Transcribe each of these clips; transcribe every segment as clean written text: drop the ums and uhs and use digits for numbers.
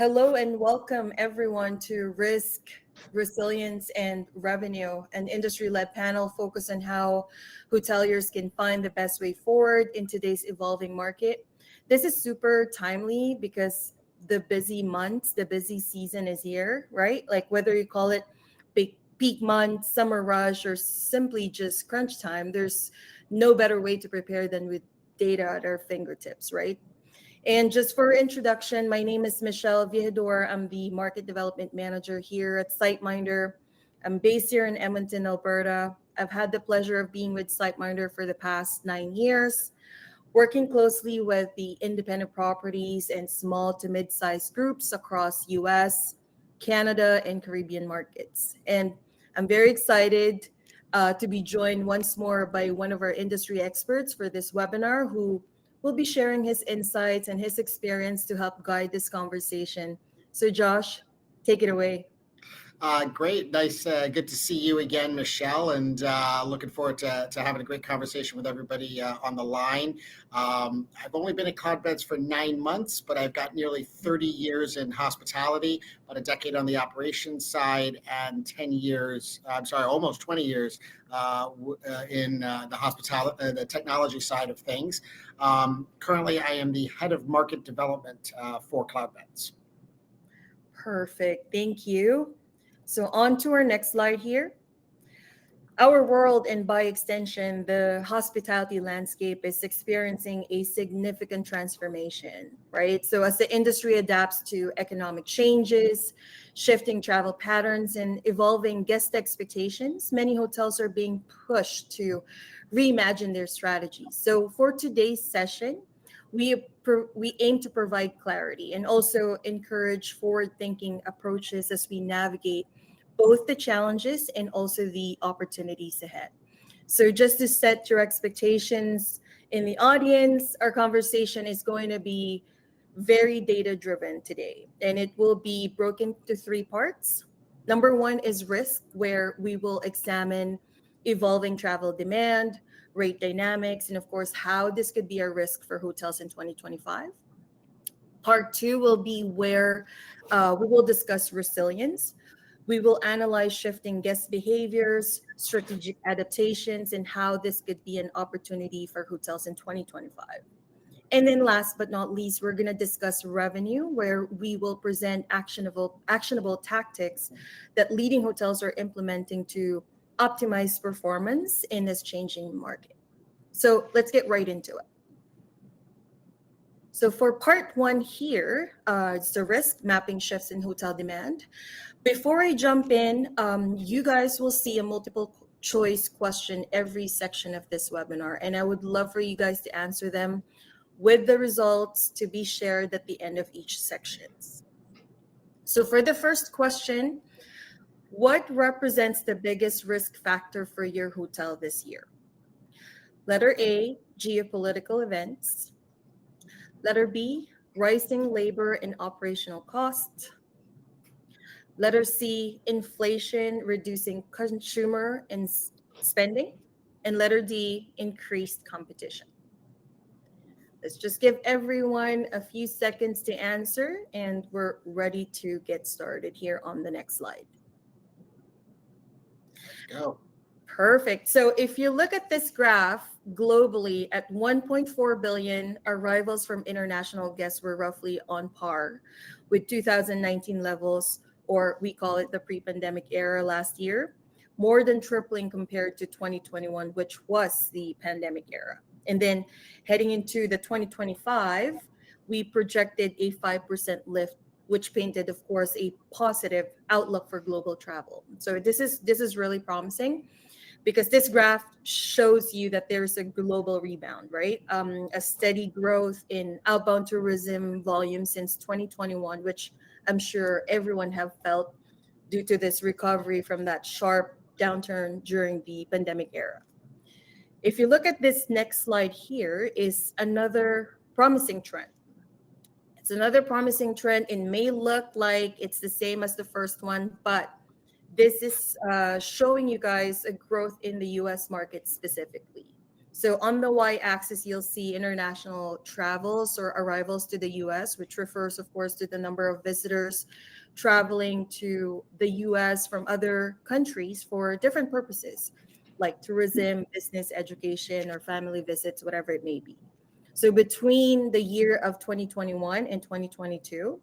Hello and welcome everyone to Risk, Resilience, and Revenue, an industry led panel focused on how hoteliers can find the best way forward in today's evolving market. This is super timely because the busy months, the busy season is here, right? Like whether you call it peak month, summer rush, or simply just crunch time, there's no better way to prepare than with data at our fingertips, right? And just for introduction, my name is Michelle Viador. I'm the market development manager here at SiteMinder. I'm based here in Edmonton, Alberta. I've had the pleasure of being with SiteMinder for the past 9 years, working closely with the independent properties and small to mid-sized groups across US, Canada, and Caribbean markets. And I'm very excited to be joined once more by one of our industry experts for this webinar who will be sharing his insights and his experience to help guide this conversation. So Josh, take it away. Great. Nice. Good to see you again, Michelle, and looking forward to having a great conversation with everybody on the line. I've only been at Codbeds for 9 months, but I've got nearly 30 years in hospitality, about a decade on the operations side, and 10 years, almost 20 years in the technology side of things. Currently, I am the head of market development for Cloudbeds. Perfect. Thank you. So on to our next slide here. Our world, and by extension, the hospitality landscape, is experiencing a significant transformation, right? So as the industry adapts to economic changes, shifting travel patterns, and evolving guest expectations, many hotels are being pushed to reimagine their strategies. So for today's session, we aim to provide clarity and also encourage forward-thinking approaches as we navigate both the challenges and also the opportunities ahead. So just to set your expectations in the audience, our conversation is going to be very data-driven today, and it will be broken into three parts. Number one is risk, where we will examine evolving travel demand, rate dynamics, and of course, how this could be a risk for hotels in 2025. Part two will be where we will discuss resilience. We will analyze shifting guest behaviors, strategic adaptations, and how this could be an opportunity for hotels in 2025. And then last but not least, we're going to discuss revenue, where we will present actionable tactics that leading hotels are implementing to optimize performance in this changing market. So let's get right into it. So for part one here, it's the risk mapping shifts in hotel demand. Before I jump in, you guys will see a multiple choice question every section of this webinar, and I would love for you guys to answer them with the results to be shared at the end of each section. So for the first question, what represents the biggest risk factor for your hotel this year? Letter A, geopolitical events. Letter B, rising labor and operational costs. Letter C, inflation reducing consumer and spending. And letter D, increased competition. Let's just give everyone a few seconds to answer, and we're ready to get started here on the next slide. Let's go. Perfect. So if you look at this graph globally, at 1.4 billion, arrivals from international guests were roughly on par with 2019 levels, or we call it the pre-pandemic era last year, more than tripling compared to 2021, which was the pandemic era. And then heading into the 2025, we projected a 5% lift, which painted, of course, a positive outlook for global travel. So this is really promising, because this graph shows you that there's a global rebound, right? A steady growth in outbound tourism volume since 2021, which I'm sure everyone have felt due to this recovery from that sharp downturn during the pandemic era. If you look at this next slide here, is another promising trend. It's another promising trend. It may look like it's the same as the first one, but this is showing you guys a growth in the US market specifically. So on the y-axis, you'll see international travels or arrivals to the US, which refers, of course, to the number of visitors traveling to the US from other countries for different purposes, like tourism, business, education, or family visits, whatever it may be. So between the year of 2021 and 2022,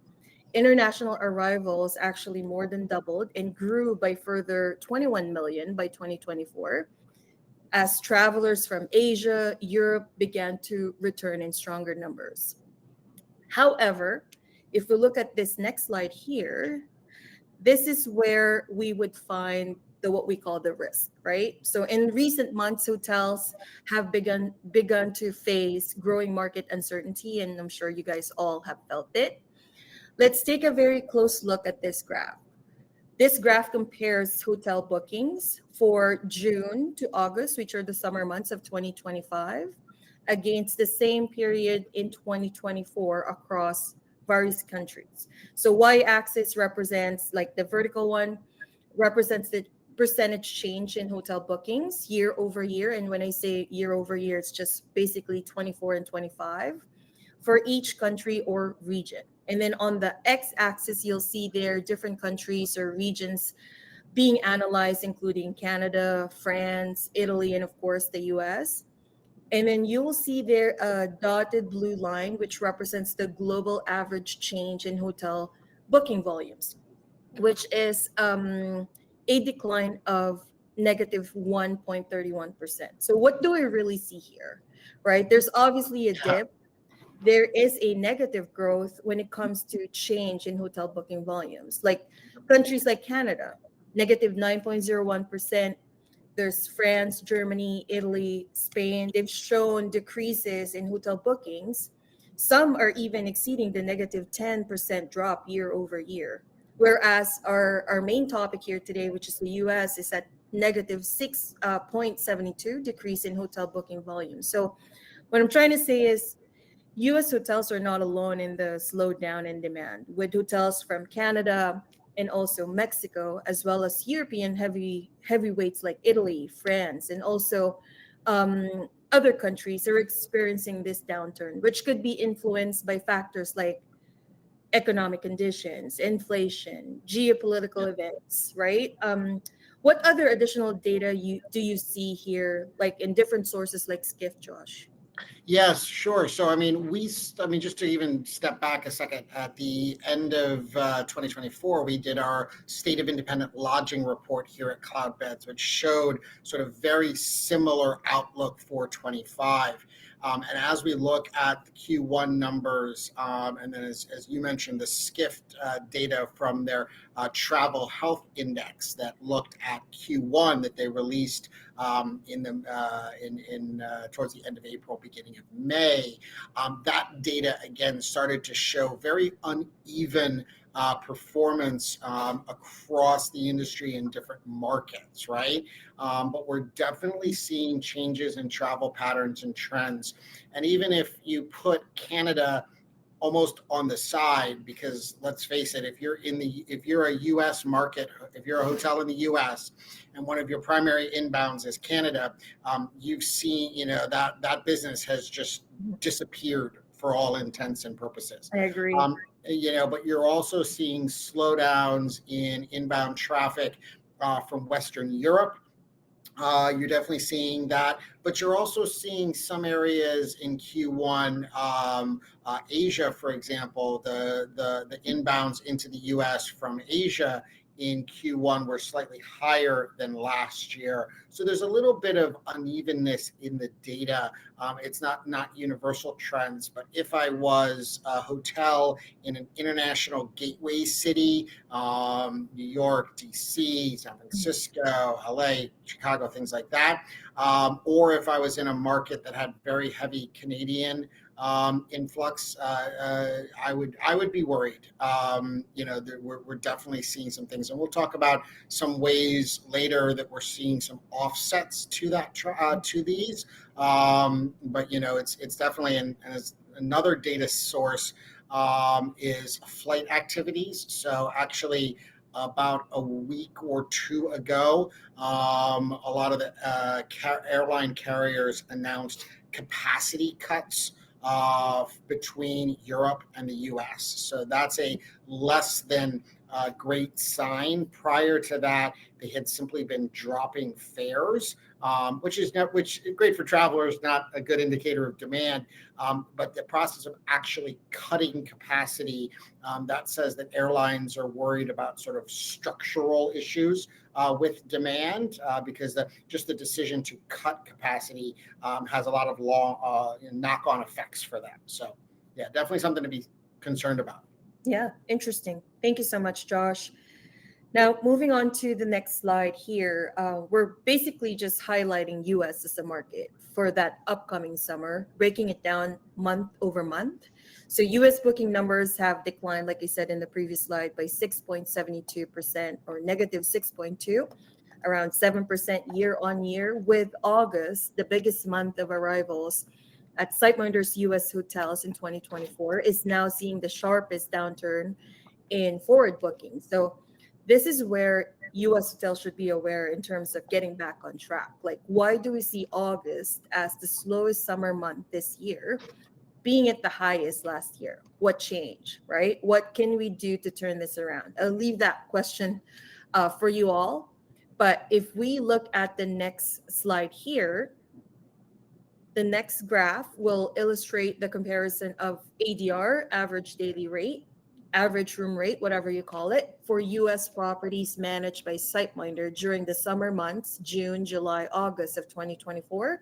international arrivals actually more than doubled and grew by further 21 million by 2024 as travelers from Asia, Europe began to return in stronger numbers. However, if we look at this next slide here, this is where we would find the what we call the risk, right? So in recent months, hotels have begun to face growing market uncertainty, and I'm sure you guys all have felt it. Let's take a very close look at this graph. This graph compares hotel bookings for June to August, which are the summer months of 2025, against the same period in 2024 across various countries. So y-axis represents, like the vertical one, represents the percentage change in hotel bookings year over year. And when I say year over year, it's just basically 24 and 25 for each country or region. And then on the x-axis, you'll see there different countries or regions being analyzed, including Canada, France, Italy, and of course the US. And then you will see there a dotted blue line, which represents the global average change in hotel booking volumes, which is a decline of negative 1.31%. So what do we really see here, right? There's obviously a dip. There is a negative growth when it comes to change in hotel booking volumes. Like countries like Canada, negative 9.01%. There's France, Germany, Italy, Spain. They've shown decreases in hotel bookings. Some are even exceeding the negative 10% drop year over year. Whereas our main topic here today, which is the US, is at negative 6.72 decrease in hotel booking volume. So what I'm trying to say is US hotels are not alone in the slowdown in demand, with hotels from Canada and also Mexico, as well as European heavyweights like Italy, France, and also other countries are experiencing this downturn, which could be influenced by factors like economic conditions, inflation, geopolitical events, right? What other additional data do you see here, like in different sources like Skiff, Josh? Yes, sure. So, just to even step back a second, at the end of 2024, we did our State of Independent Lodging report here at Cloudbeds, which showed sort of very similar outlook for 25. And as we look at the Q1 numbers, and then as you mentioned, the Skift data from their travel health index that looked at Q1 that they released towards the end of April, beginning of May, that data again started to show very uneven performance across the industry in different markets, right? But we're definitely seeing changes in travel patterns and trends. And even if you put Canada almost on the side, because let's face it, if you're a US market, if you're a hotel in the US and one of your primary inbounds is Canada, you've seen, that business has just disappeared for all intents and purposes. I agree. But you're also seeing slowdowns in inbound traffic from Western Europe. You're definitely seeing that, but you're also seeing some areas in Q1, Asia, for example, the inbounds into the US from Asia in Q1 were slightly higher than last year. So there's a little bit of unevenness in the data. It's not universal trends, but if I was a hotel in an international gateway city, New York, DC, San Francisco, LA, Chicago, things like that, or if I was in a market that had very heavy Canadian influx, I would be worried. We're definitely seeing some things, and we'll talk about some ways later that we're seeing some offsets to that to these. But it's definitely and as another data source is flight activities. So actually, about a week or two ago, a lot of the airline carriers announced capacity cuts between Europe and the US. So that's a less than great sign. Prior to that, they had simply been dropping fares, which is not, which is great for travelers, not a good indicator of demand. But the process of actually cutting capacity, that says that airlines are worried about sort of structural issues with demand, because just the decision to cut capacity has a lot of long knock-on effects for them. So, yeah, definitely something to be concerned about. Yeah, interesting. Thank you so much, Josh. Now, moving on to the next slide here, we're basically just highlighting US as a market for that upcoming summer, breaking it down month over month. So, US booking numbers have declined, like I said in the previous slide, by 6.72% or negative 6.2, around 7% year on year, with August, the biggest month of arrivals at SiteMinder's US hotels in 2024, is now seeing the sharpest downturn in forward bookings. So, this is where US hotels should be aware in terms of getting back on track. Like, why do we see August as the slowest summer month this year, being at the highest last year? What changed, right? What can we do to turn this around? I'll leave that question for you all. But if we look at the next slide here, the next graph will illustrate the comparison of ADR, average daily rate, average room rate, whatever you call it, for US properties managed by SiteMinder during the summer months, June, July, August of 2024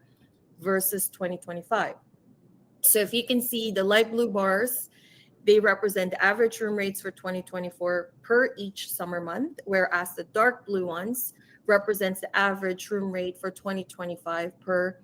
versus 2025. So if you can see the light blue bars, they represent the average room rates for 2024 per each summer month, whereas the dark blue ones represents the average room rate for 2025 per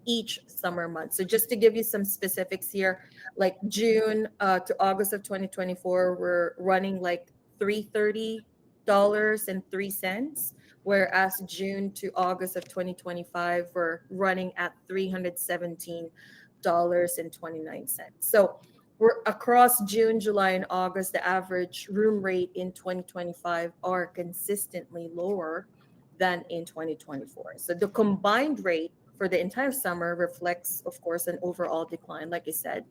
each summer month. So just to give you some specifics here, like June to August of 2024, we're running like $330.03, whereas June to August of 2025, we're running at $317.29. So we're across June, July, and August, the average room rate in 2025 are consistently lower than in 2024. So the combined rate for the entire summer reflects, of course, an overall decline, like I said.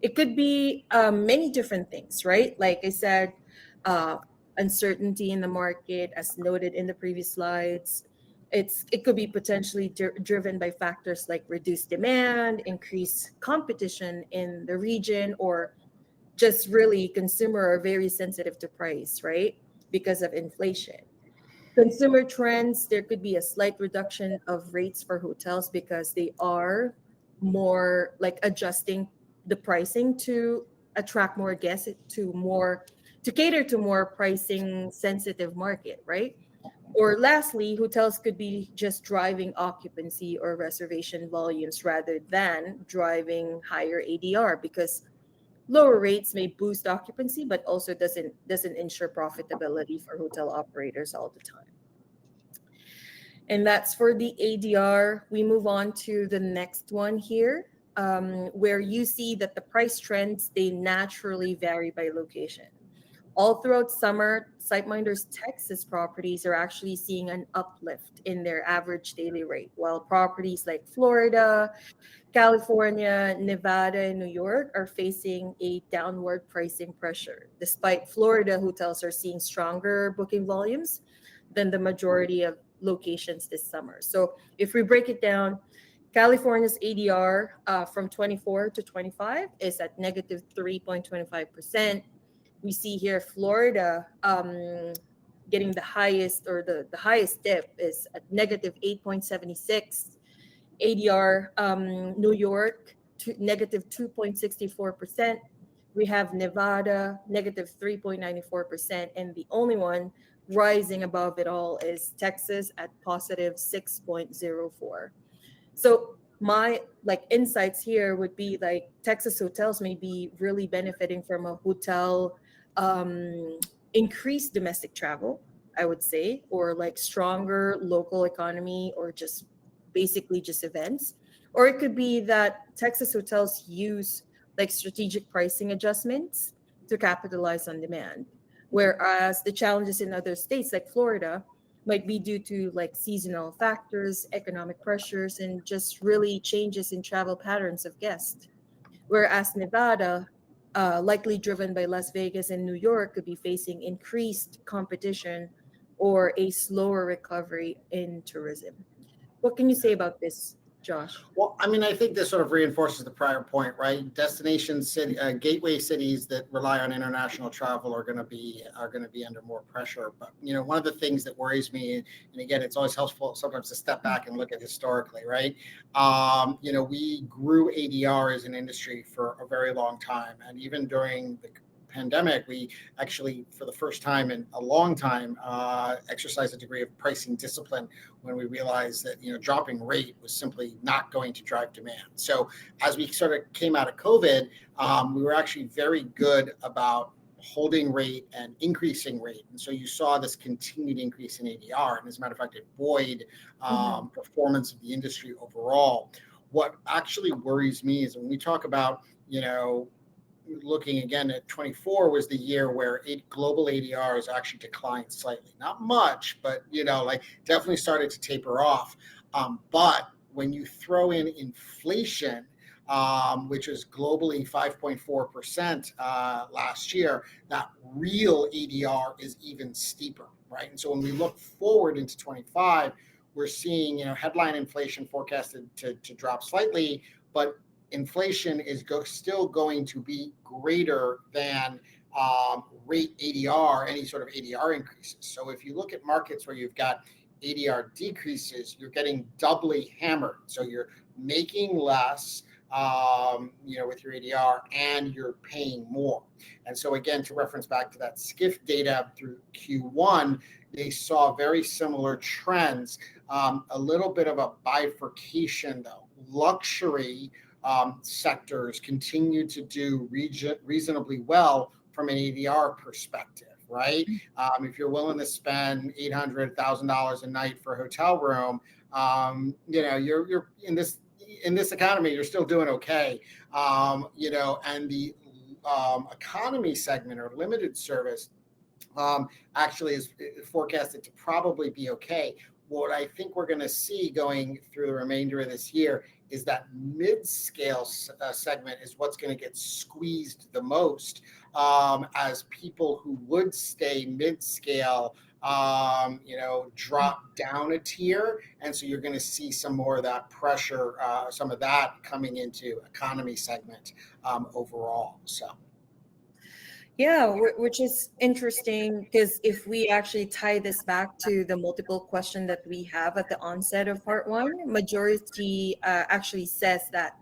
It could be many different things, right? Like I said, uh, uncertainty in the market, as noted in the previous slides. It could be potentially driven by factors like reduced demand, increased competition in the region, or just really consumer are very sensitive to price, right? Because of inflation. Consumer trends, there could be a slight reduction of rates for hotels because they are more like adjusting the pricing to attract more guests, to cater to more pricing sensitive market, right? Or lastly, hotels could be just driving occupancy or reservation volumes rather than driving higher ADR, because lower rates may boost occupancy but also doesn't ensure profitability for hotel operators all the time. And that's for the ADR. We move on to the next one here, where you see that the price trends, they naturally vary by location. All throughout summer, SiteMinder's Texas properties are actually seeing an uplift in their average daily rate, while properties like Florida, California, Nevada, and New York are facing a downward pricing pressure. Despite Florida hotels are seeing stronger booking volumes than the majority of locations this summer. So if we break it down, California's ADR from 24 to 25 is at negative 3.25%. We see here Florida getting the highest, or the highest dip is at negative 8.76. ADR, New York, negative 2.64%. We have Nevada, negative 3.94%. And the only one rising above it all is Texas at positive 6.04. So my like insights here would be like Texas hotels may be really benefiting from a hotel increased domestic travel, I would say, or like stronger local economy, or just basically just events. Or it could be that Texas hotels use like strategic pricing adjustments to capitalize on demand. whereas the challenges in other states like Florida might be due to like seasonal factors, economic pressures, and just really changes in travel patterns of guests. Whereas Nevada, likely driven by Las Vegas and New York, could be facing increased competition or a slower recovery in tourism. What can you say about this, Josh? Well, I mean, I think this sort of reinforces the prior point, right? Destination city, gateway cities that rely on international travel are going to be under more pressure. But one of the things that worries me, and again, it's always helpful sometimes to step back and look at historically, right? We grew ADR as an industry for a very long time, and even during the pandemic, we actually, for the first time in a long time, exercised a degree of pricing discipline when we realized that dropping rate was simply not going to drive demand. So as we sort of came out of COVID, we were actually very good about holding rate and increasing rate. And so you saw this continued increase in ADR. And as a matter of fact, it buoyed performance of the industry overall. What actually worries me is when we talk about, looking again at 24 was the year where global ADRs actually declined slightly. Not much, but definitely started to taper off. But when you throw in inflation, which is globally 5.4% last year, that real ADR is even steeper, right? And so when we look forward into 25, we're seeing headline inflation forecasted to drop slightly, but inflation is still going to be greater than rate ADR, any sort of ADR increases. So if you look at markets where you've got ADR decreases, you're getting doubly hammered. So you're making less, with your ADR, and you're paying more. And so again, to reference back to that SCIF data through Q1, they saw very similar trends, a little bit of a bifurcation though. Luxury sectors continue to do reasonably well from an ADR perspective, right? If you're willing to spend $800, $1,000 a night for a hotel room, you're in this economy, you're still doing okay. And the economy segment or limited service actually is forecasted to probably be okay. What I think we're going to see going through the remainder of this year is that mid-scale segment is what's going to get squeezed the most, as people who would stay mid-scale, drop down a tier. And so you're going to see some more of that pressure, some of that coming into economy segment overall. So. Yeah, which is interesting because if we actually tie this back to the multiple question that we have at the onset of part one, majority actually says that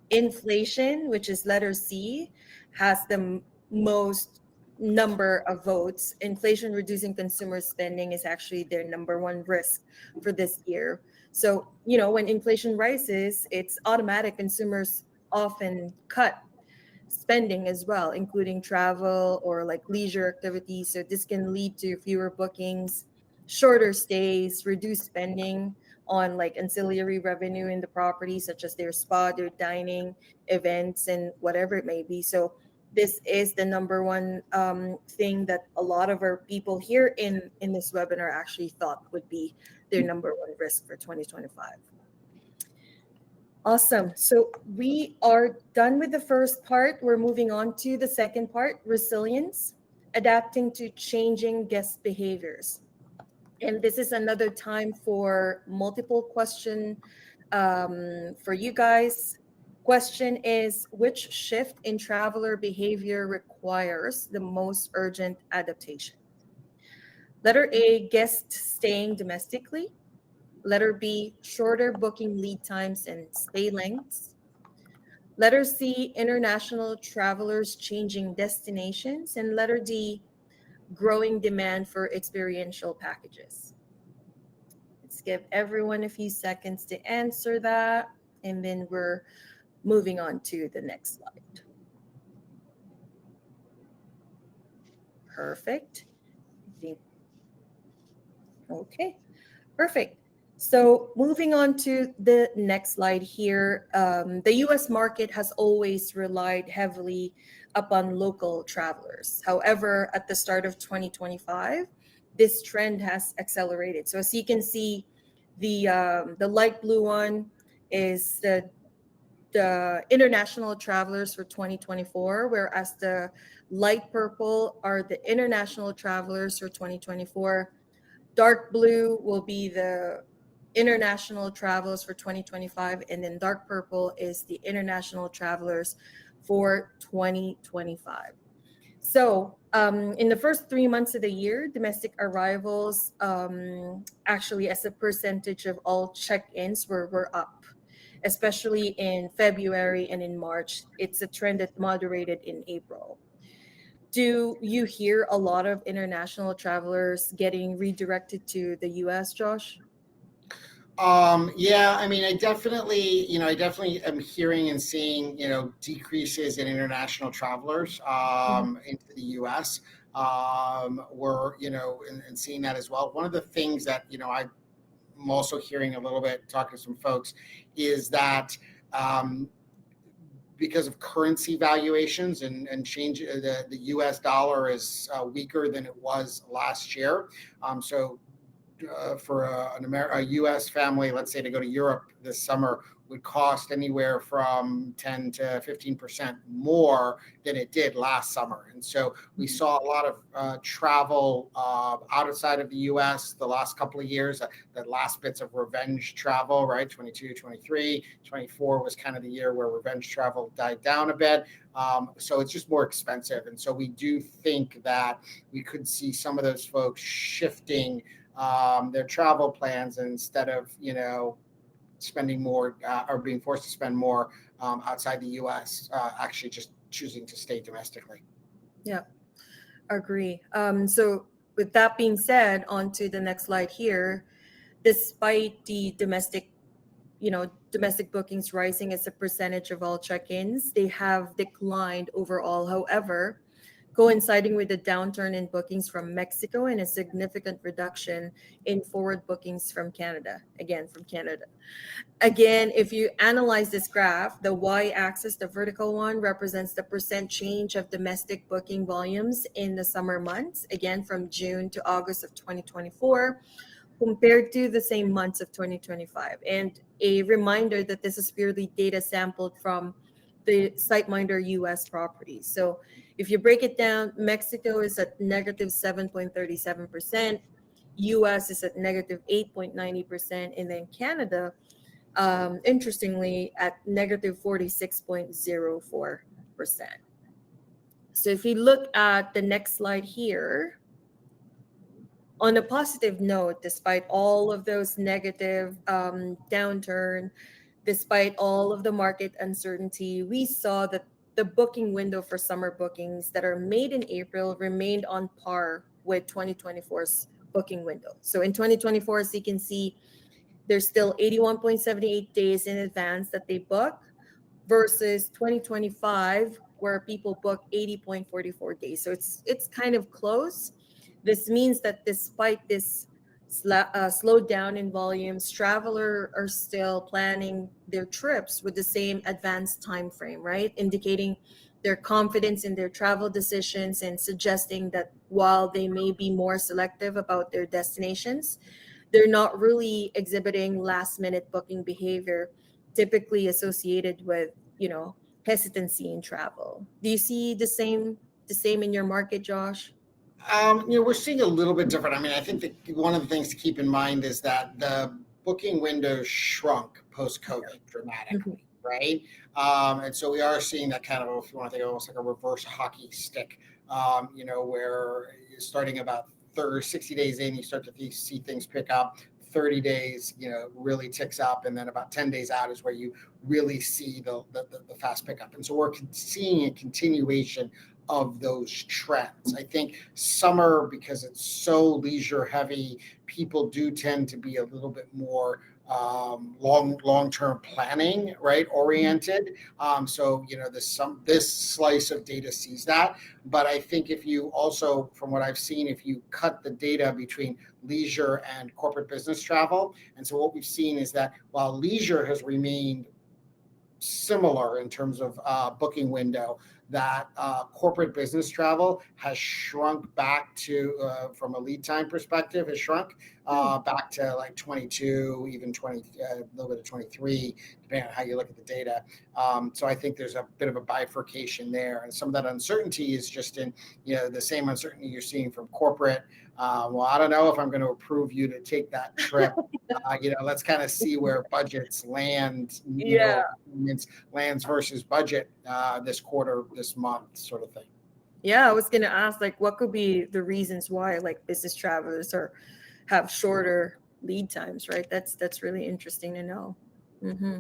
inflation, which is letter C, has the most number of votes. Inflation reducing consumer spending is actually their number one risk for this year. So, when inflation rises, it's automatic. Consumers often cut spending as well, including travel or like leisure activities. So this can lead to fewer bookings, shorter stays, reduced spending on like ancillary revenue in the property, such as their spa, their dining, events, and whatever it may be. So this is the number one thing that a lot of our people here in this webinar actually thought would be their number one risk for 2025. Awesome. So we are done with the first part. We're moving on to the second part, resilience, adapting to changing guest behaviors. And this is another time for multiple question for you guys. Question is, which shift in traveler behavior requires the most urgent adaptation? Letter A, guests staying domestically. Letter B, shorter booking lead times and stay lengths. Letter C, international travelers changing destinations. And letter D, growing demand for experiential packages. Let's give everyone a few seconds to answer that. And then we're moving on to the next slide. Perfect. I think. Okay, perfect. So, moving on to the next slide here, the US market has always relied heavily upon local travelers. However, at the start of 2025, this trend has accelerated. So, as you can see, the light blue one is the international travelers for 2024, whereas the light purple are the international travelers for 2024. Dark blue will be the international travelers for 2025, and then dark purple is the international travelers for 2025. So, in the first 3 months of the year, domestic arrivals, actually, as a percentage of all check-ins, were up, especially in February and in March. It's a trend that moderated in April. Do you hear a lot of international travelers getting redirected to the US, Josh? Yeah, I mean, I definitely am hearing and seeing, decreases in international travelers Mhm. into the U.S. We're, and seeing that as well. One of the things that, I'm also hearing a little bit, talking to some folks, is that um, because of currency valuations and change, the U.S. dollar is weaker than it was last year. So for a U.S. family, let's say to go to Europe this summer, would cost anywhere from 10 to 15% more than it did last summer. And so we saw a lot of travel outside of the U.S. the last couple of years, the last bits of revenge travel, right? 22, 23, 24 was kind of the year where revenge travel died down a bit. So it's just more expensive. And so we do think that we could see some of those folks shifting their travel plans, instead of spending more or being forced to spend more outside the U.S. Actually, just choosing to stay domestically. Yeah, agree. So, with that being said, on to the next slide here. Despite the domestic bookings rising as a percentage of all check-ins, they have declined overall. However, coinciding with the downturn in bookings from Mexico and a significant reduction in forward bookings from Canada. Again, from Canada. Again, if you analyze this graph, the y-axis, the vertical one, represents the percent change of domestic booking volumes in the summer months, again, from June to August of 2024, compared to the same months of 2025. And a reminder that this is purely data sampled from the SiteMinder US properties. So if you break it down, Mexico is at negative 7.37%, US is at negative 8.90%, and then Canada, interestingly, at negative 46.04%. So if you look at the next slide here, on a positive note, despite all of those negative downturn, despite all of the market uncertainty, we saw that the booking window for summer bookings that are made in April remained on par with 2024's booking window. So in 2024, as you can see, there's still 81.78 days in advance that they book versus 2025 where people book 80.44 days. So it's kind of close. This means that despite this slowdown in volumes, travelers are still planning their trips with the same advanced time frame, right? Indicating their confidence in their travel decisions and suggesting that while they may be more selective about their destinations, they're not really exhibiting last minute booking behavior typically associated with, hesitancy in travel. Do you see the same in your market, Josh? We're seeing a little bit different. I mean, I think that one of the things to keep in mind is that the booking window shrunk post-COVID Mhm. dramatically, right? And so we are seeing that kind of, if you want to think, almost like a reverse hockey stick, where you're starting about 60 days in, you start to see things pick up. 30 days, really ticks up, and then about 10 days out is where you really see the fast pickup. And so we're seeing a continuation of those trends. I think summer, because it's so leisure heavy, people do tend to be a little bit more long-term planning, right, oriented. So this slice of data sees that. But I think if you also, from what I've seen, if you cut the data between leisure and corporate business travel, and so what we've seen is that while leisure has remained similar in terms of booking window, that corporate business travel has shrunk back to, from a lead time perspective, has shrunk back to like 22, even 20, a little bit of 23, depending on how you look at the data. So I think there's a bit of a bifurcation there. And some of that uncertainty is just in, the same uncertainty you're seeing from corporate. Well, I don't know if I'm going to approve you to take that trip. Let's kind of see where budgets land, Yeah. lands versus budget this quarter, this month, sort of thing. Yeah, I was gonna ask, like, what could be the reasons why, like, business travelers have shorter lead times, right? That's really interesting to know. Hmm.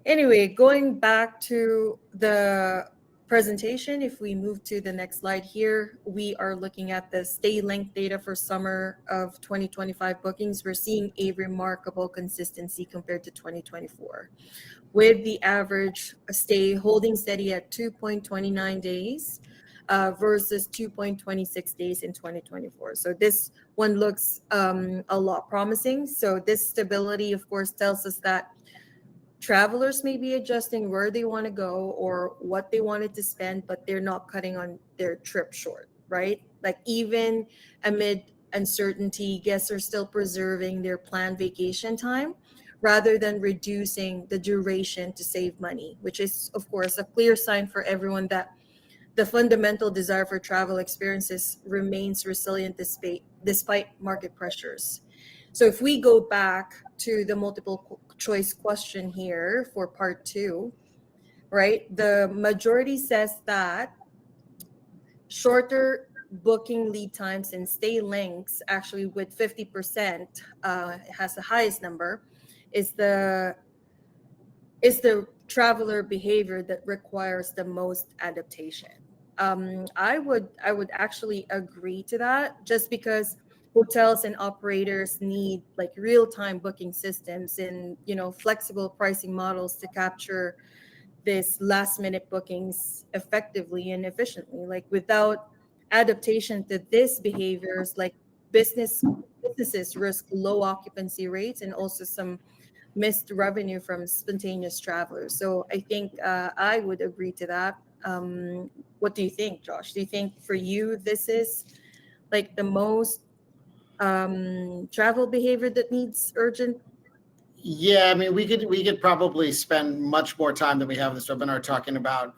Anyway, going back to the presentation, if we move to the next slide here, we are looking at the stay length data for summer of 2025 bookings. We're seeing a remarkable consistency compared to 2024, with the average stay holding steady at 2.29 days versus 2.26 days in 2024. So this one looks a lot promising. So this stability, of course, tells us that travelers may be adjusting where they want to go or what they wanted to spend, but they're not cutting on their trip short, right? Like, even amid uncertainty, guests are still preserving their planned vacation time rather than reducing the duration to save money, which is, of course, a clear sign for everyone that the fundamental desire for travel experiences remains resilient despite market pressures. So if we go back to the multiple choice question here for part 2, right? The majority says that shorter booking lead times and stay lengths, actually with 50%, has the highest number, is the traveler behavior that requires the most adaptation. I would actually agree to that, just because hotels and operators need like real-time booking systems and flexible pricing models to capture this last minute bookings effectively and efficiently. Like, without adaptation to these behaviors, like businesses risk low occupancy rates and also some missed revenue from spontaneous travelers. So I think I would agree to that. What do you think, Josh? Do you think for you this is like the most travel behavior that needs urgent? Yeah, I mean, we could probably spend much more time than we have in this webinar talking about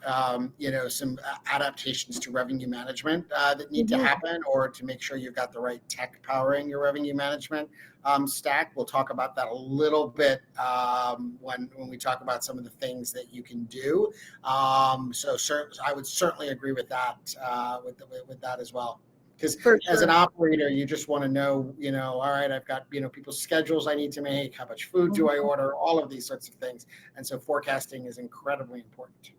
some adaptations to revenue management that need to Mhm. happen, or to make sure you've got the right tech powering your revenue management stack. We'll talk about that a little bit when we talk about some of the things that you can do. I would certainly agree with that with that as well. Because For as an sure. operator, you just want to know, all right, I've got, people's schedules I need to make, how much food do I Mhm. order, all of these sorts of things. And so forecasting is incredibly important.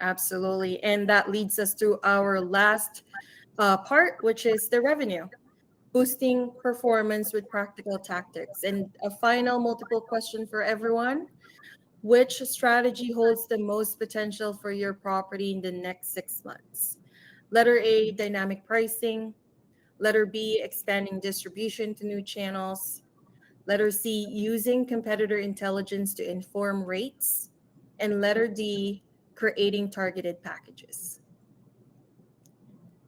Absolutely. And that leads us to our last part, which is the revenue, boosting performance with practical tactics. And a final multiple question for everyone: which strategy holds the most potential for your property in the next 6 months? Letter A, dynamic pricing. Letter B, expanding distribution to new channels. Letter C, using competitor intelligence to inform rates. And letter D, creating targeted packages.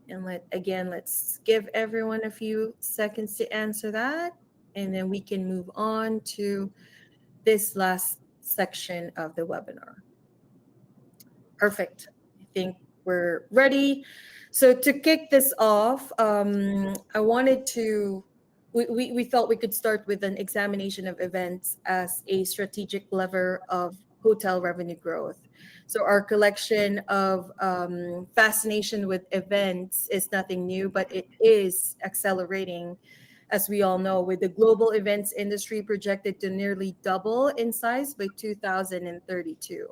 And let's give everyone a few seconds to answer that. And then we can move on to this last section of the webinar. Perfect. I think we're ready. So to kick this off, I wanted to, we thought we could start with an examination of events as a strategic lever of hotel revenue growth. So our collection of fascination with events is nothing new, but it is accelerating, as we all know, with the global events industry projected to nearly double in size by 2032.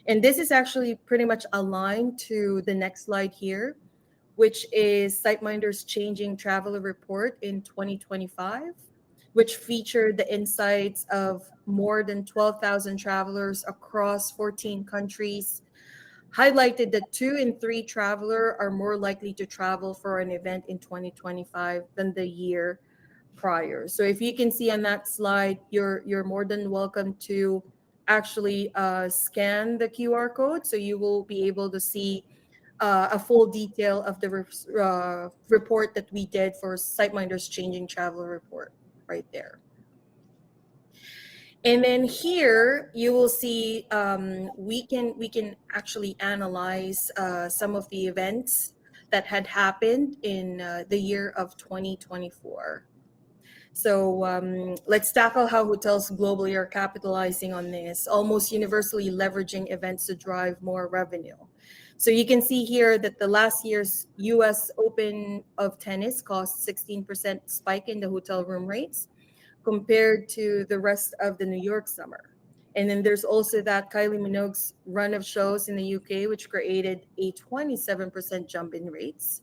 And this is actually pretty much aligned to the next slide here, which is SiteMinder's Changing Traveler Report in 2025. which featured the insights of more than 12,000 travelers across 14 countries, highlighted that 2 in 3 traveler are more likely to travel for an event in 2025 than the year prior. So if you can see on that slide, you're more than welcome to actually scan the QR code, so you will be able to see a full detail of the report that we did for SiteMinder's Changing Travel Report right there. And then here you will see we can actually analyze some of the events that had happened in the year of 2024. So let's tackle how hotels globally are capitalizing on this, almost universally leveraging events to drive more revenue. So you can see here that the last year's US Open of tennis caused 16% spike in the hotel room rates compared to the rest of the New York summer. And then there's also that Kylie Minogue's run of shows in the UK, which created a 27% jump in rates.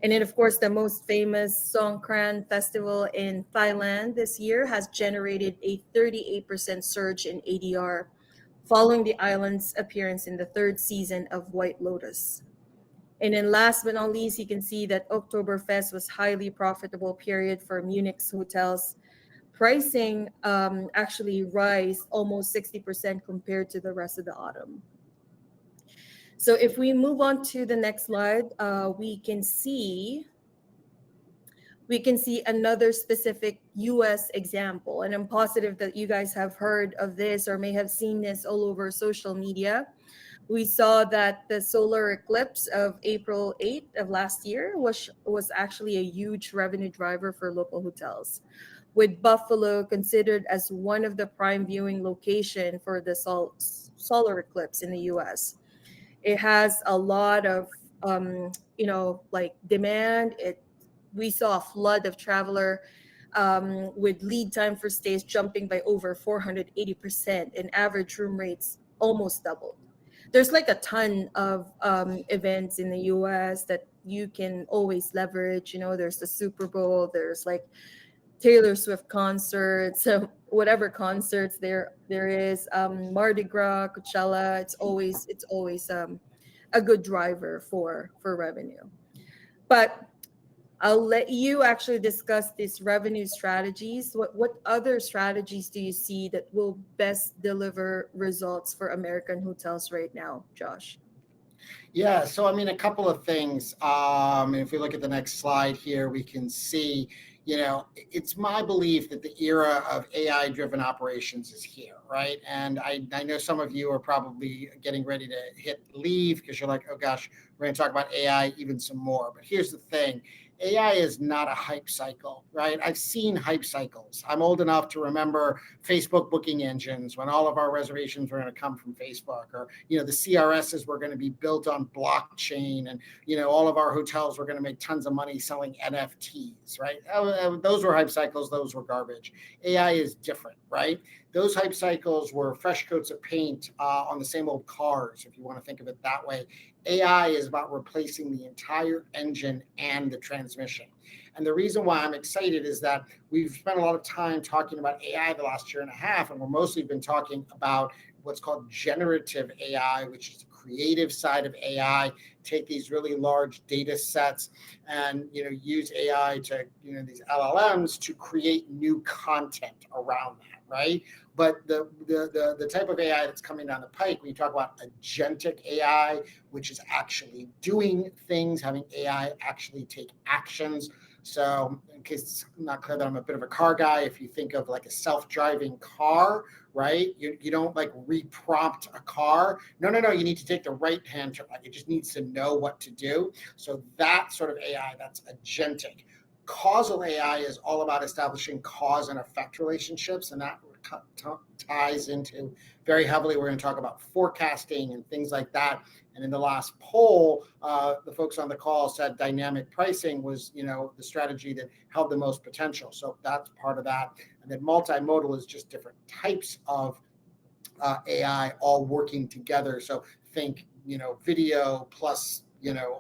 And then, of course, the most famous Songkran Festival in Thailand this year has generated a 38% surge in ADR following the island's appearance in the third season of White Lotus. And then last but not least, you can see that Oktoberfest was highly profitable period for Munich's hotels. Pricing actually rise almost 60% compared to the rest of the autumn. So if we move on to the next slide, we can see another specific US example. And I'm positive that you guys have heard of this or may have seen this all over social media. We saw that the solar eclipse of April 8th of last year was actually a huge revenue driver for local hotels, with Buffalo considered as one of the prime viewing location for the solar eclipse in the US. It has a lot of like demand. We saw a flood of traveler with lead time for stays jumping by over 480% and average room rates almost doubled. There's like a ton of events in the US that you can always leverage. There's the Super Bowl, there's like Taylor Swift concerts, so whatever concerts there is, Mardi Gras, Coachella. It's always a good driver for revenue. But I'll let you actually discuss these revenue strategies. What other strategies do you see that will best deliver results for American hotels right now, Josh? Yeah, so I mean, a couple of things. If we look at the next slide here, we can see, it's my belief that the era of AI-driven operations is here, right? And I know some of you are probably getting ready to hit leave because you're like, oh gosh, we're going to talk about AI even some more. But here's the thing. AI is not a hype cycle, right? I've seen hype cycles. I'm old enough to remember Facebook booking engines when all of our reservations were going to come from Facebook, or, the CRSs were going to be built on blockchain, and, all of our hotels were going to make tons of money selling NFTs, right? Those were hype cycles. Those were garbage. AI is different, right? Those hype cycles were fresh coats of paint on the same old cars, if you want to think of it that way. AI is about replacing the entire engine and the transmission. And the reason why I'm excited is that we've spent a lot of time talking about AI the last year and a half, and we're mostly been talking about what's called generative AI, which is the creative side of AI. Take these really large data sets and use AI to these LLMs to create new content around that, right? But the type of AI that's coming down the pike, when you talk about agentic AI, which is actually doing things, having AI actually take actions. So in case it's not clear that I'm a bit of a car guy, if you think of like a self-driving car, right? You don't like reprompt a car. No. You need to take the right hand turn. Like it just needs to know what to do. So that sort of AI, that's agentic. Causal AI is all about establishing cause and effect relationships, and that ties into very heavily. We're going to talk about forecasting and things like that. And in the last poll, the folks on the call said dynamic pricing was, the strategy that held the most potential. So that's part of that. And then multimodal is just different types of AI all working together. So think, video plus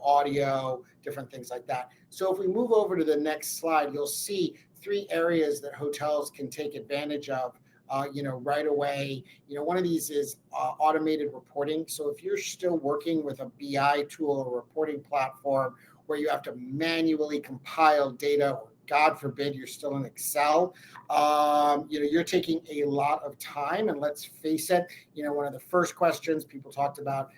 audio, different things like that. So if we move over to the next slide, you'll see 3 areas that hotels can take advantage of right away. One of these is automated reporting. So if you're still working with a BI tool or reporting platform where you have to manually compile data, or God forbid you're still in Excel, you're taking a lot of time. And let's face it, one of the first questions people talked about,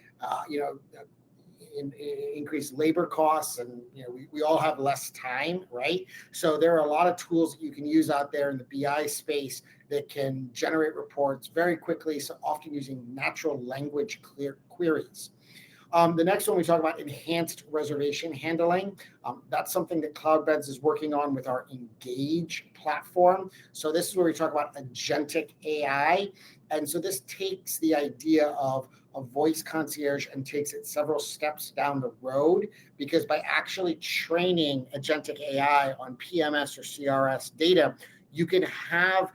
increased labor costs, and we all have less time, right? So there are a lot of tools that you can use out there in the BI space that can generate reports very quickly, so often using natural language queries. The next one, we talk about enhanced reservation handling. That's something that Cloudbeds is working on with our Engage platform. So this is where we talk about agentic AI. And so this takes the idea of a voice concierge and takes it several steps down the road, because by actually training agentic AI on PMS or CRS data, you can have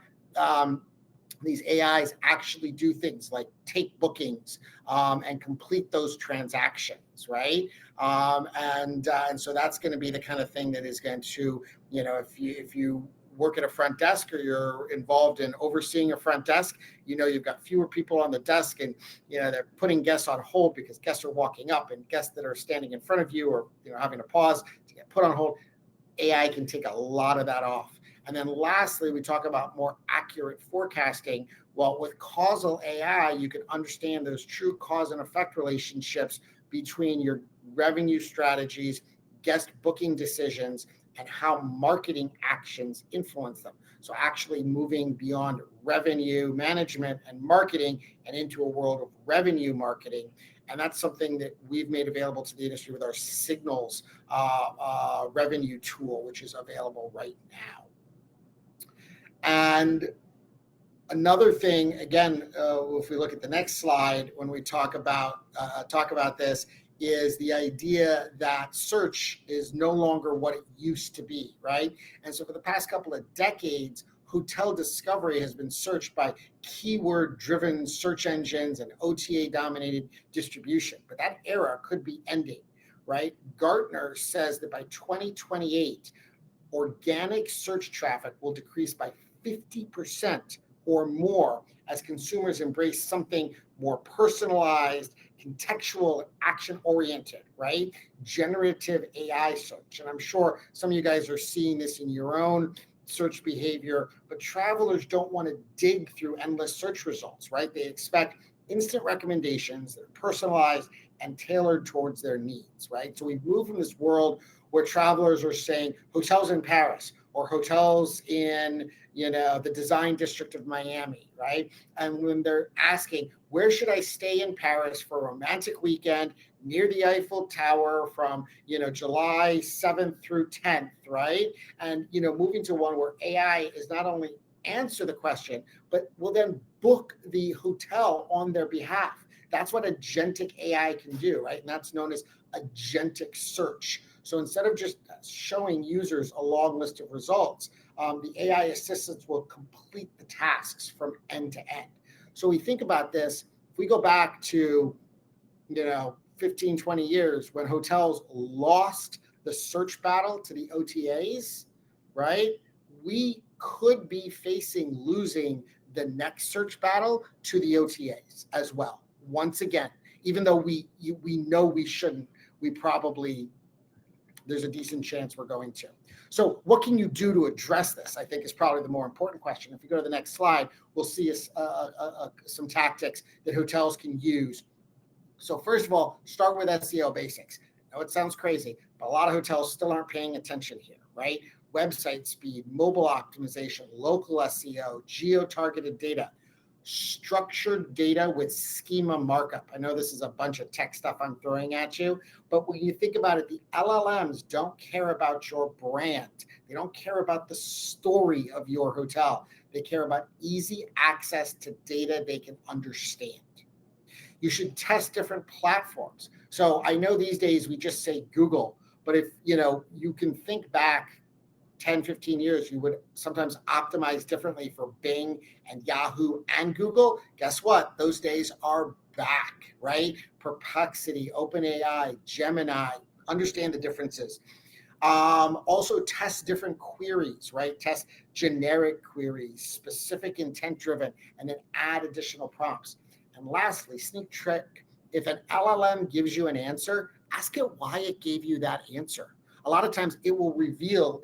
these AIs actually do things like take bookings and complete those transactions, right? And so that's going to be the kind of thing that is going to, if you work at a front desk or you're involved in overseeing a front desk, you've got fewer people on the desk, and they're putting guests on hold because guests are walking up, and guests that are standing in front of you or having to pause to get put on hold. AI can take a lot of that off. And then lastly, we talk about more accurate forecasting. Well, with causal AI, you can understand those true cause and effect relationships between your revenue strategies, guest booking decisions, and how marketing actions influence them. So actually moving beyond revenue management and marketing and into a world of revenue marketing. And that's something that we've made available to the industry with our Signals revenue tool, which is available right now. And another thing, again, if we look at the next slide, when we talk about this, is the idea that search is no longer what it used to be, right? And so for the past couple of decades, hotel discovery has been searched by keyword-driven search engines and OTA-dominated distribution. But that era could be ending, right? Gartner says that by 2028, organic search traffic will decrease by 50% or more as consumers embrace something more personalized, contextual, action-oriented, right? Generative AI search. And I'm sure some of you guys are seeing this in your own search behavior, but travelers don't want to dig through endless search results, right? They expect instant recommendations that are personalized and tailored towards their needs, right? So we've moved from this world where travelers are saying hotels in Paris or hotels in, the design district of Miami, right? And when they're asking, where should I stay in Paris for a romantic weekend near the Eiffel Tower from, July 7th through 10th, right? And, moving to one where AI is not only answer the question, but will then book the hotel on their behalf. That's what agentic AI can do, right? And that's known as agentic search. So instead of just showing users a long list of results, the AI assistants will complete the tasks from end to end. So we think about this, if we go back to, 15, 20 years when hotels lost the search battle to the OTAs, right? We could be facing losing the next search battle to the OTAs as well. Once again, even though we know we shouldn't, there's a decent chance we're going to. So what can you do to address this, I think, is probably the more important question. If you go to the next slide, we'll see some tactics that hotels can use. So first of all, start with SEO basics. I know it sounds crazy, but a lot of hotels still aren't paying attention here, right? Website speed, mobile optimization, local SEO, geo-targeted data, structured data with schema markup. I know this is a bunch of tech stuff I'm throwing at you, but when you think about it, the LLMs don't care about your brand. They don't care about the story of your hotel. They care about easy access to data they can understand. You should test different platforms. So I know these days we just say Google, but if you can think back 10, 15 years, you would sometimes optimize differently for Bing and Yahoo and Google. Guess what? Those days are back, right? Perplexity, OpenAI, Gemini, understand the differences. Also test different queries, right? Test generic queries, specific intent driven, and then add additional prompts. And lastly, sneak trick, if an LLM gives you an answer, ask it why it gave you that answer. A lot of times they will reveal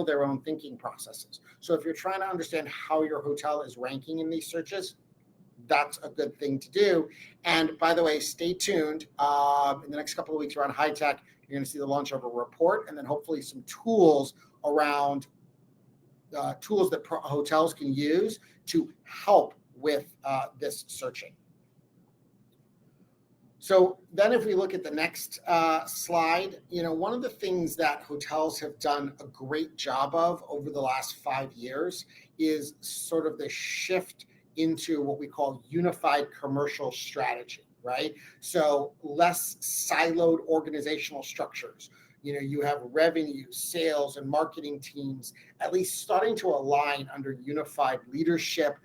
their own thinking processes. So if you're trying to understand how your hotel is ranking in these searches, that's a good thing to do. And by the way, stay tuned. In the next couple of weeks around high tech, you're going to see the launch of a report and then hopefully some tools around tools that hotels can use to help with this searching. So then if we look at the next slide, one of the things that hotels have done a great job of over the last 5 years is sort of the shift into what we call unified commercial strategy, right? So less siloed organizational structures. You have revenue, sales, and marketing teams at least starting to align under unified leadership,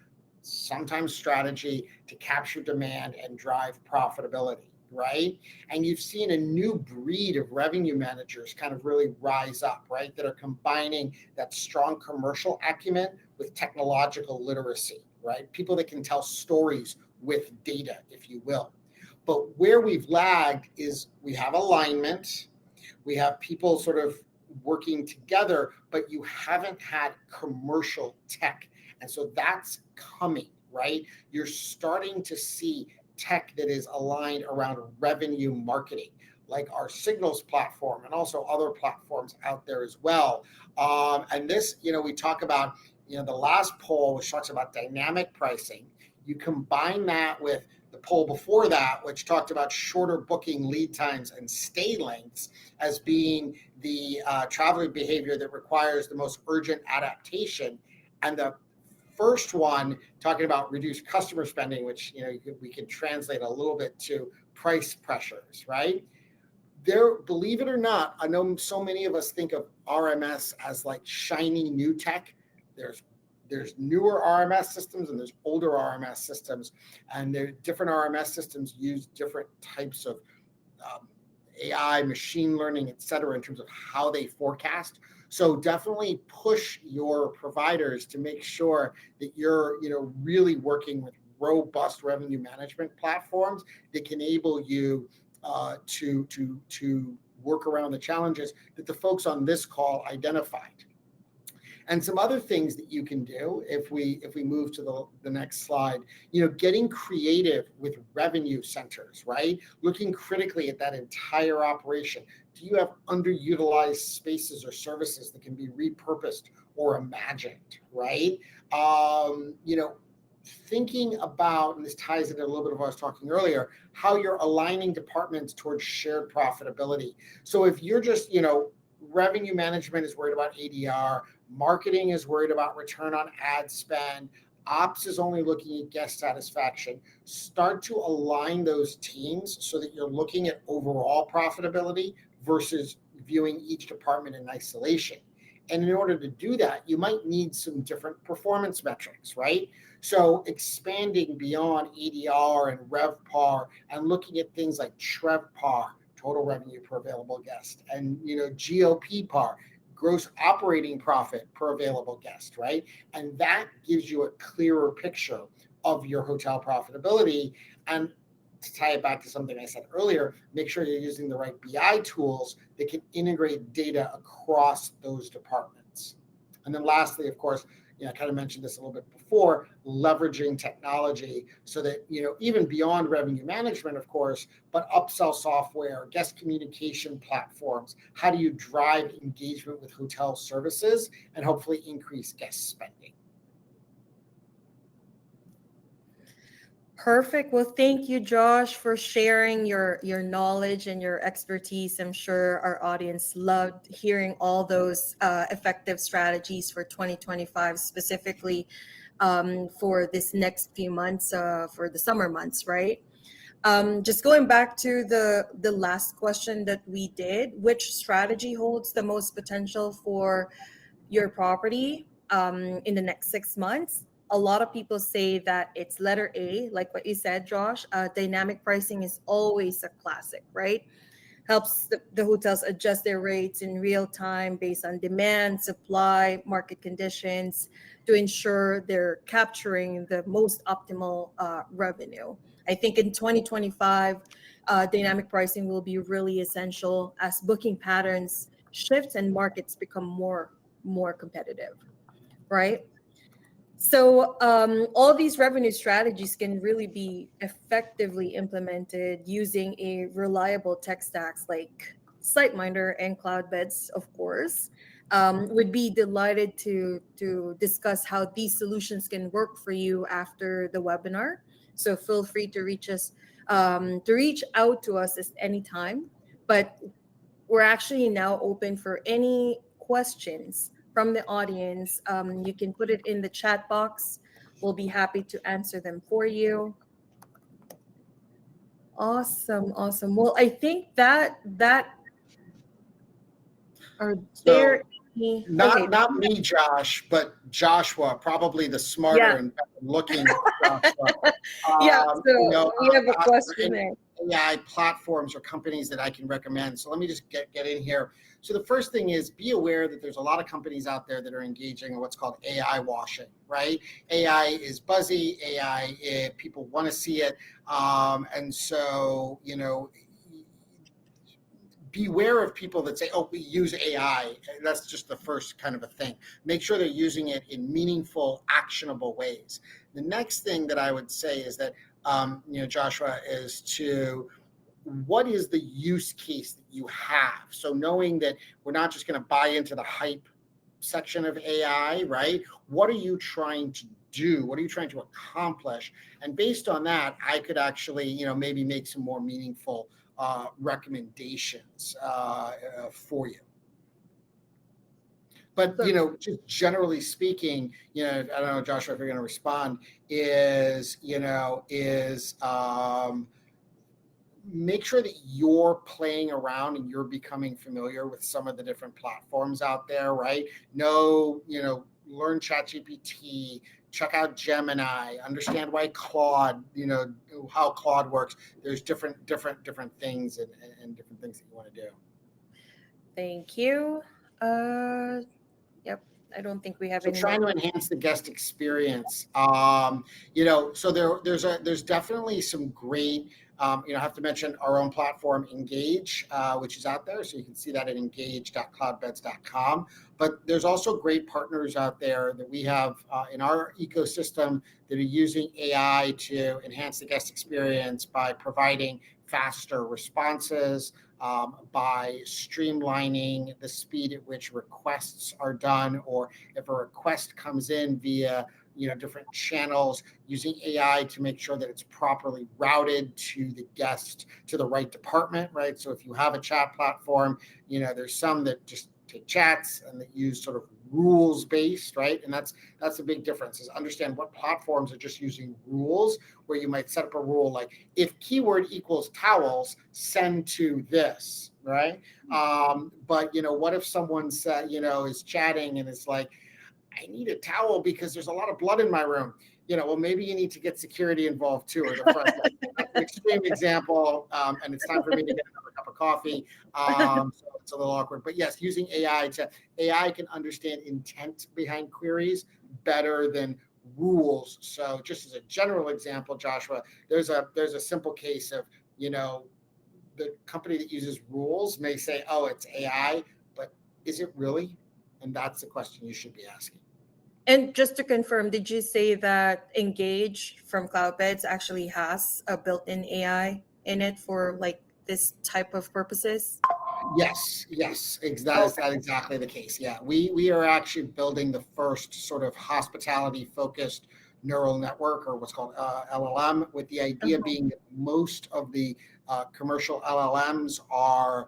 sometimes strategy, to capture demand and drive profitability, right? And you've seen a new breed of revenue managers kind of really rise up, right? That are combining that strong commercial acumen with technological literacy, right? People that can tell stories with data, if you will. But where we've lagged is we have alignment, we have people sort of working together, but you haven't had commercial tech. And so that's coming, right? You're starting to see tech that is aligned around revenue marketing, like our Signals platform and also other platforms out there as well. And this, we talk about, the last poll, which talks about dynamic pricing. You combine that with the poll before that, which talked about shorter booking lead times and stay lengths as being the traveling behavior that requires the most urgent adaptation. And the first one talking about reduced customer spending, which we can translate a little bit to price pressures, right? There, believe it or not, I know so many of us think of RMS as like shiny new tech. There's newer RMS systems and there's older RMS systems, and there different RMS systems use different types of AI, machine learning, et cetera, in terms of how they forecast. So definitely push your providers to make sure that you're, really working with robust revenue management platforms that can enable you to work around the challenges that the folks on this call identified. And some other things that you can do if we move to the next slide, getting creative with revenue centers, right? Looking critically at that entire operation. Do you have underutilized spaces or services that can be repurposed or imagined, right? Thinking about, and this ties into a little bit of what I was talking earlier, how you're aligning departments towards shared profitability. So if you're just, revenue management is worried about ADR, marketing is worried about return on ad spend, ops is only looking at guest satisfaction, start to align those teams so that you're looking at overall profitability versus viewing each department in isolation. And in order to do that, you might need some different performance metrics, right? So expanding beyond ADR and RevPAR and looking at things like TrevPAR, total revenue per available guest, and GOPPAR, gross operating profit per available guest, right? And that gives you a clearer picture of your hotel profitability. And to tie it back to something I said earlier, make sure you're using the right BI tools that can integrate data across those departments. And then lastly, of course, I kind of mentioned this a little bit before, leveraging technology so that, even beyond revenue management, of course, but upsell software, guest communication platforms, how do you drive engagement with hotel services and hopefully increase guest spending? Perfect. Well, thank you, Josh, for sharing your knowledge and your expertise. I'm sure our audience loved hearing all those effective strategies for 2025, specifically for this next few months, for the summer months, right? Just going back to the last question that we did, which strategy holds the most potential for your property in the next 6 months? A lot of people say that it's letter A, like what you said, Josh. Dynamic pricing is always a classic, right? Helps the hotels adjust their rates in real time based on demand, supply, market conditions to ensure they're capturing the most optimal revenue. I think in 2025, dynamic pricing will be really essential as booking patterns shift and markets become more competitive, right? So, all these revenue strategies can really be effectively implemented using a reliable tech stacks like SiteMinder and Cloudbeds, of course. Would be delighted to discuss how these solutions can work for you after the webinar. So feel free to reach out to us at any time. But we're actually now open for any questions from the audience. You can put it in the chat box. We'll be happy to answer them for you. Awesome, awesome. Well, I think that are there So any okay. not me, Josh, but Joshua, probably the smarter Yeah, and better looking Joshua. yeah. So we have a question Any there. AI platforms or companies that I can recommend. So let me just get in here. So the first thing is be aware that there's a lot of companies out there that are engaging in what's called AI washing, right? AI is buzzy. People want to see it, and so beware of people that say, "Oh, we use AI." That's just the first kind of a thing. Make sure they're using it in meaningful, actionable ways. The next thing that I would say is that, Joshua, is to what is the use case that you have? So knowing that we're not just going to buy into the hype section of AI, right? What are you trying to do? What are you trying to accomplish? And based on that, I could actually, maybe make some more meaningful recommendations for you. But So, just generally speaking, I don't know, Joshua, if you're going to respond, is make sure that you're playing around and you're becoming familiar with some of the different platforms out there, right? Learn ChatGPT, check out Gemini, understand why Claude, how Claude works. There's different things and different things that you want to do. thank you. Yep. I don't think we have So any more. trying to enhance the guest experience. So there's definitely some great. I have to mention our own platform, Engage, which is out there. So you can see that at engage.cloudbeds.com. But there's also great partners out there that we have in our ecosystem that are using AI to enhance the guest experience by providing faster responses, by streamlining the speed at which requests are done, or if a request comes in via different channels, using AI to make sure that it's properly routed to the guest, to the right department, right? So if you have a chat platform, there's some that just take chats and that use sort of rules based, right? And that's a big difference, is understand what platforms are just using rules, where you might set up a rule like, if keyword equals towels, send to this, right? But what if someone said, is chatting and it's like, I need a towel because there's a lot of blood in my room. Well, maybe you need to get security involved too, or the front. That's an extreme example, and it's time for me to get another cup of coffee. So it's a little awkward. But yes, using AI can understand intent behind queries better than rules. So just as a general example, Joshua, there's a simple case of, the company that uses rules may say, oh, it's AI, but is it really? And that's the question you should be asking. And just to confirm, did you say that Engage from Cloudbeds actually has a built-in AI in it for like this type of purposes? Yes, that is exactly the case. Yeah, we are actually building the first sort of hospitality focused neural network, or what's called LLM, with the idea being that most of the commercial LLMs are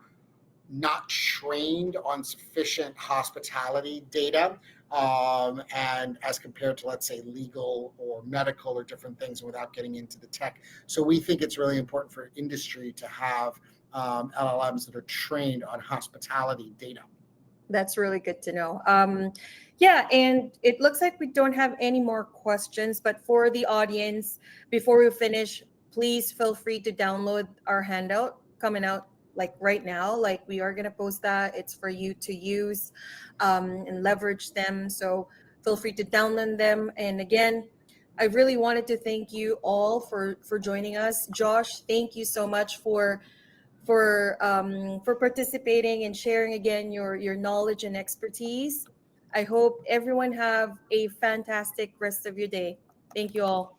not trained on sufficient hospitality data, and as compared to, let's say, legal or medical or different things, without getting into the tech. So we think it's really important for industry to have LLMs that are trained on hospitality data. That's really good to know. Yeah, and it looks like we don't have any more questions, but for the audience, before we finish, please feel free to download our handout coming out like right now. Like we are gonna post that. It's for you to use and leverage them. So feel free to download them. And again, I really wanted to thank you all for joining us. Josh, thank you so much for participating and sharing again your knowledge and expertise. I hope everyone have a fantastic rest of your day. Thank you all.